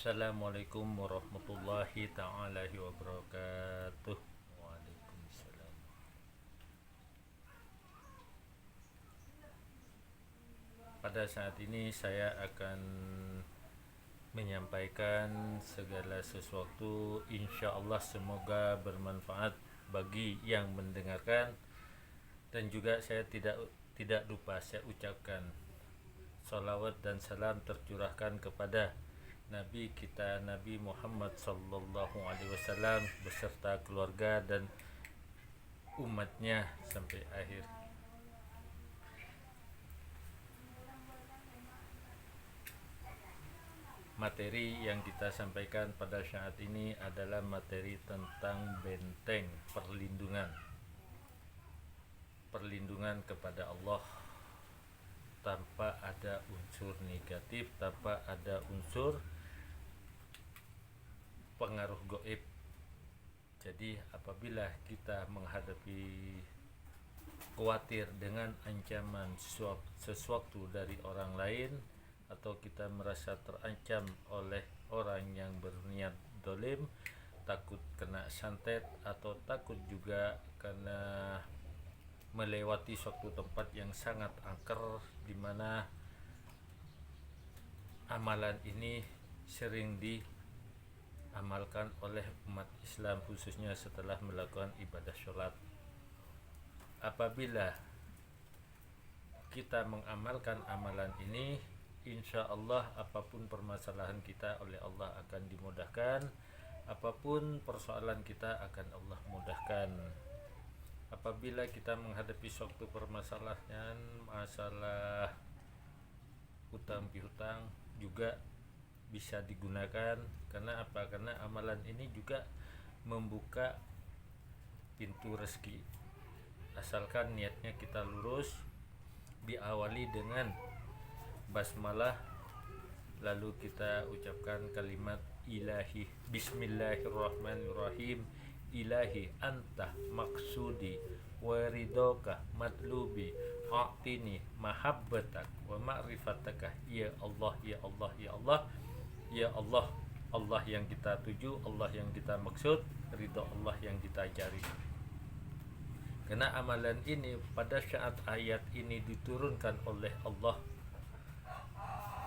Assalamualaikum warahmatullahi ta'ala wabarakatuh. Waalaikumsalam. Pada saat ini saya akan menyampaikan segala sesuatu, insya Allah semoga bermanfaat bagi yang mendengarkan. Dan juga saya tidak lupa saya ucapkan salawat dan salam tercurahkan kepada Nabi kita Nabi Muhammad sallallahu alaihi wasallam beserta keluarga dan umatnya sampai akhir. Materi yang kita sampaikan pada saat ini adalah materi tentang benteng perlindungan kepada Allah tanpa ada unsur negatif, tanpa ada unsur pengaruh gaib. Jadi apabila kita menghadapi khawatir dengan ancaman sesuatu dari orang lain, atau kita merasa terancam oleh orang yang berniat dolim, takut kena santet, atau takut juga karena melewati suatu tempat yang sangat angker di mana amalan ini sering diamalkan oleh umat Islam, khususnya setelah melakukan ibadah sholat. Apabila kita mengamalkan amalan ini, insya Allah apapun permasalahan kita oleh Allah akan dimudahkan, apapun persoalan kita akan Allah mudahkan. Apabila kita menghadapi suatu permasalahan, masalah hutang piutang juga bisa digunakan. Karena apa? Karena amalan ini juga membuka pintu rezeki, asalkan niatnya kita lurus, diawali dengan basmalah, lalu kita ucapkan kalimat ilahi, bismillahirrahmanirrahim, ilahi anta maksudi waridoka matlubi a'tini mahabbatak wa ma'rifataka, ya Allah, ya Allah, ya Allah, ya Allah. Allah yang kita tuju, Allah yang kita maksud, ridho Allah yang kita cari. Karena amalan ini pada saat ayat ini diturunkan oleh Allah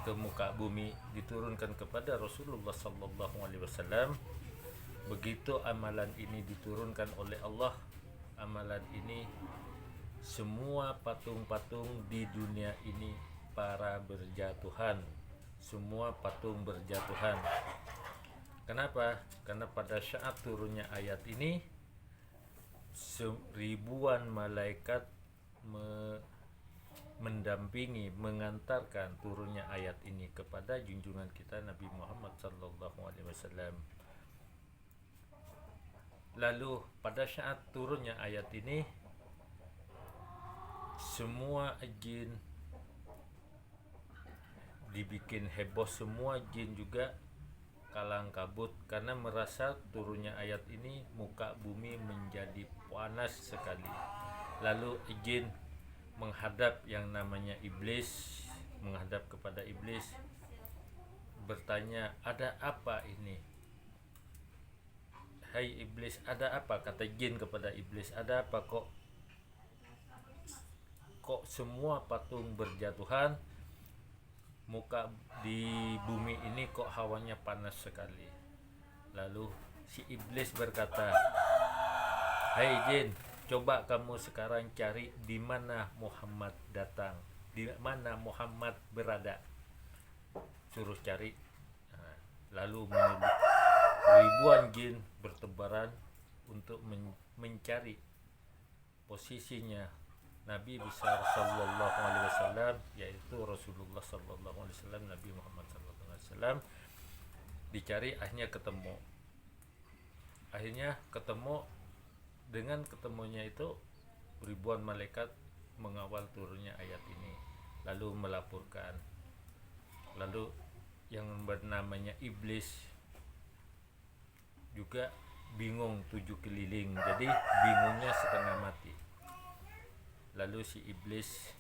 ke muka bumi, diturunkan kepada Rasulullah sallallahu alaihi wasallam, begitu amalan ini diturunkan oleh Allah, amalan ini semua patung-patung di dunia ini para berjatuhan, semua patung berjatuhan. Kenapa? Karena pada saat turunnya ayat ini, ribuan malaikat mendampingi, mengantarkan turunnya ayat ini kepada junjungan kita Nabi Muhammad sallallahu alaihi wasallam. Lalu pada saat turunnya ayat ini, semua jin dibikin heboh, semua jin juga kalang kabut karena merasa turunnya ayat ini muka bumi menjadi panas sekali. Lalu jin menghadap yang namanya iblis, menghadap kepada iblis, bertanya, ada apa ini? Hai iblis, ada apa? Kata jin kepada iblis, ada apa, kok semua patung berjatuhan, muka di bumi ini kok hawanya panas sekali. Lalu si iblis berkata, hai jin, coba kamu sekarang cari di mana Muhammad datang, di mana Muhammad berada, suruh cari. Lalu ribuan jin bertebaran untuk mencari posisinya Nabi besar sallallahu alaihi wasallam, yaitu Rasulullah sallallahu alaihi wasallam, Nabi Muhammad sallallahu alaihi wasallam. Dicari, akhirnya ketemu. Dengan ketemunya itu, ribuan malaikat mengawal turunnya ayat ini, lalu melaporkan. Lalu yang bernamanya iblis juga bingung 7 keliling, jadi bingungnya setengah mati. Lalu si iblis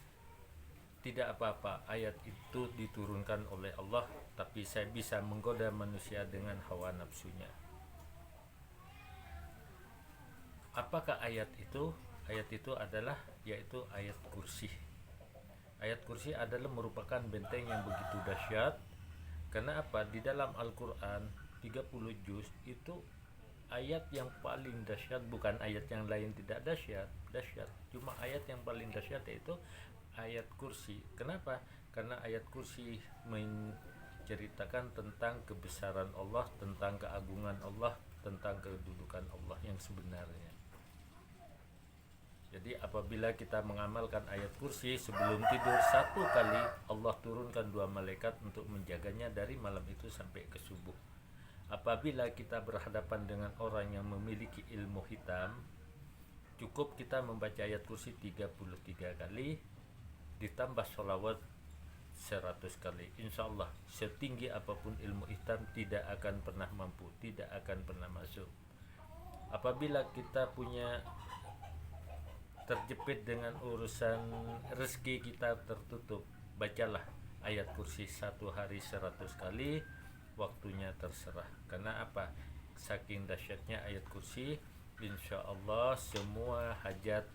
tidak apa-apa ayat itu diturunkan oleh Allah, tapi saya bisa menggoda manusia dengan hawa nafsunya. Apakah ayat itu? Ayat itu adalah yaitu ayat kursi. Ayat kursi adalah merupakan benteng yang begitu dahsyat. Karena apa? Di dalam Al-Quran 30 juz itu ayat yang paling dahsyat, bukan ayat yang lain tidak dahsyat. Cuma ayat yang paling dahsyat yaitu ayat kursi. Kenapa? Karena ayat kursi menceritakan tentang kebesaran Allah, tentang keagungan Allah, tentang kedudukan Allah yang sebenarnya. Jadi apabila kita mengamalkan ayat kursi sebelum tidur 1 kali, Allah turunkan 2 malaikat untuk menjaganya dari malam itu sampai ke subuh. Apabila kita berhadapan dengan orang yang memiliki ilmu hitam, cukup kita membaca ayat kursi 33 kali ditambah sholawat 100 kali. Insya Allah setinggi apapun ilmu hitam tidak akan pernah mampu, tidak akan pernah masuk. Apabila kita punya terjepit dengan urusan rezeki kita tertutup, bacalah ayat kursi 1 hari 100 kali, waktunya terserah. Karena apa? Saking dahsyatnya ayat kursi, insya Allah semua hajat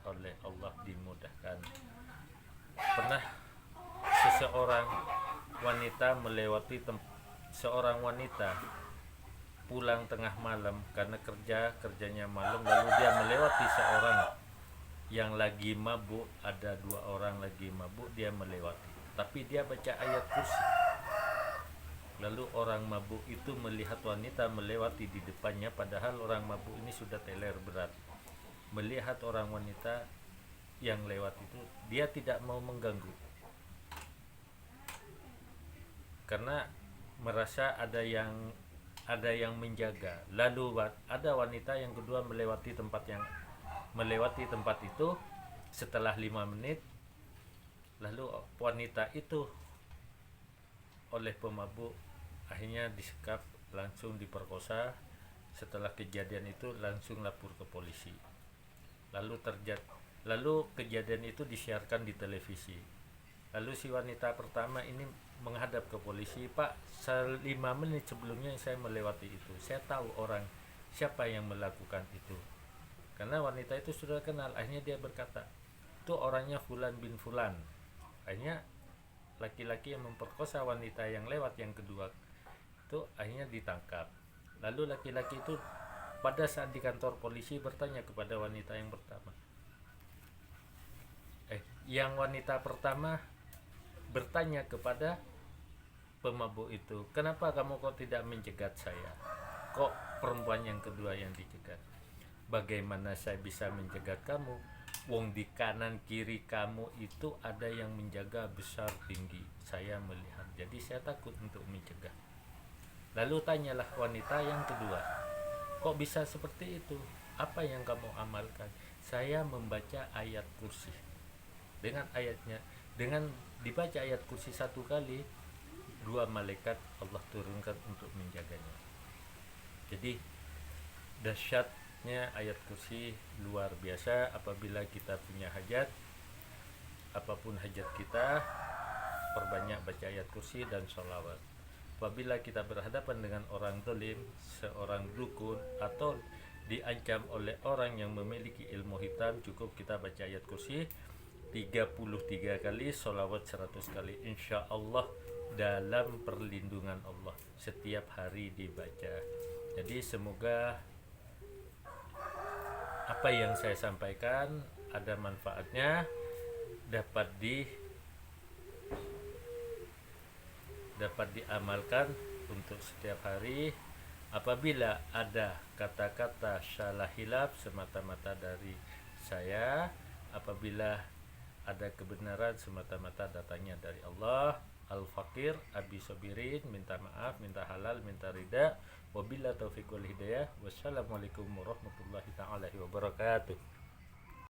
oleh Allah dimudahkan. Pernah seseorang wanita seorang wanita pulang tengah malam karena kerjanya malam, lalu dia melewati seorang yang lagi mabuk. Ada 2 orang lagi mabuk, dia melewati, tapi dia baca ayat kursi. Lalu orang mabuk itu melihat wanita melewati di depannya, padahal orang mabuk ini sudah teler berat. Melihat orang wanita yang lewat itu, dia tidak mau mengganggu karena merasa ada yang menjaga. Lalu ada wanita yang kedua melewati tempat itu setelah 5 menit. Lalu wanita itu oleh pemabuk akhirnya disekap, langsung diperkosa. Setelah kejadian itu langsung lapor ke polisi. Lalu kejadian itu disiarkan di televisi. Lalu si wanita pertama ini menghadap ke polisi, "Pak, 5 menit sebelumnya saya melewati itu. Saya tahu orang siapa yang melakukan itu." Karena wanita itu sudah kenal. Akhirnya dia berkata, "Itu orangnya Fulan bin Fulan." Akhirnya laki-laki yang memperkosa wanita yang lewat yang kedua itu akhirnya ditangkap. Lalu laki-laki itu pada saat di kantor polisi bertanya kepada wanita yang pertama, yang wanita pertama bertanya kepada pemabuk itu, "Kenapa kamu kok tidak mencegat saya? Kok perempuan yang kedua yang dicegat?" "Bagaimana saya bisa mencegat kamu? Wong di kanan kiri kamu itu ada yang menjaga besar tinggi. Saya melihat, jadi saya takut untuk mencegah." Lalu tanyalah wanita yang kedua, "Kok bisa seperti itu? Apa yang kamu amalkan?" "Saya membaca ayat kursi." Dengan dibaca ayat kursi 1 kali, 2 malaikat Allah turunkan untuk menjaganya. Jadi dahsyatnya ayat kursi luar biasa. Apabila kita punya hajat, apapun hajat kita, perbanyak baca ayat kursi dan sholawat. Apabila kita berhadapan dengan orang zalim, seorang dukun, atau diancam oleh orang yang memiliki ilmu hitam, cukup kita baca ayat kursi 33 kali, sholawat 100 kali. Insya Allah dalam perlindungan Allah setiap hari dibaca. Jadi semoga apa yang saya sampaikan ada manfaatnya, dapat diamalkan untuk setiap hari. Apabila ada kata-kata salah hilaf, semata-mata dari saya. Apabila ada kebenaran, semata-mata datangnya dari Allah. Al-Fakir Abi Sobirin, minta maaf, minta halal, minta ridha. Wabillahi taufiq wal hidayah. Wassalamualaikum warahmatullahi wabarakatuh.